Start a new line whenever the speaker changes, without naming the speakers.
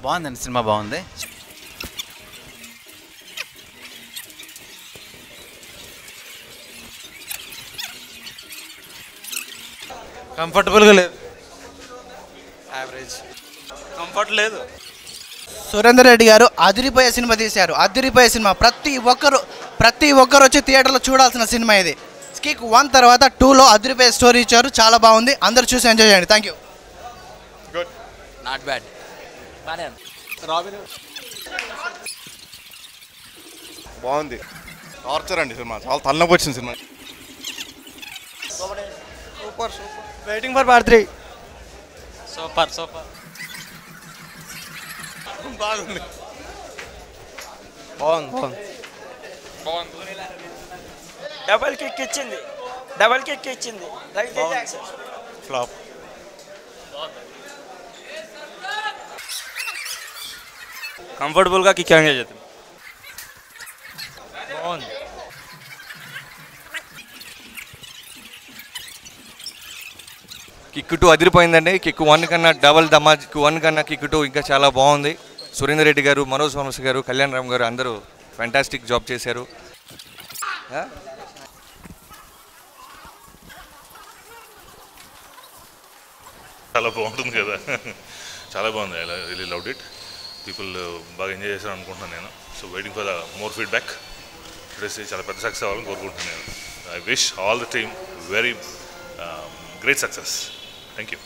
బాగుందండి, సినిమా బాగుంది. కంఫర్టబుల్గా లేదు, యావరేజ్, కంఫర్ట్ లేదు.
సురేందర్ రెడ్డి గారు అదిరిపోయే సినిమా తీశారు. అదిరిపోయే సినిమా, ప్రతి ఒక్కరు వచ్చి థియేటర్లో చూడాల్సిన సినిమా ఇది. స్కిక్ 1 తర్వాత 2లో అదిరిపోయే స్టోరీ ఇచ్చారు, చాలా బాగుంది. అందరూ చూసి ఎంజాయ్ చేయండి. Thank you.
Good, not bad.
బాగుంది. టార్చర్ అండి సినిమా, చాలా తలనొప్పి వచ్చింది cinema.
Super super. Waiting for part 3.
Super.
బాగుంది.
డబల్ కిక్ ఇచ్చింది.
ఫ్లాప్.
కంఫర్టబుల్గా కిక్ ఎంజాయ్ చేద్దాం. బాగుంది.
కిక్ 2 అదిరిపోయిందండి. కిక్ 1 కన్నా డబల్ ధమా. కిక్ 1 కన్నా కిక్ 2 ఇంకా చాలా బాగుంది. సురేందర్ రెడ్డి గారు, మనోజ్ వంశీ గారు, కళ్యాణ్ రామ్ గారు అందరూ ఫ్యాంటాస్టిక్ జాబ్ చేశారు.
చాలా బాగుంటుంది కదా, చాలా బాగుంది. I really loved it. People బాగా ఎంజాయ్ చేశారు అనుకుంటున్నాను నేను. So waiting for the more feedback. Today's చాలా పెద్ద సక్సెస్ అవ్వాలని కోరుకుంటున్నాను నేను. I wish all the team very great success. Thank you.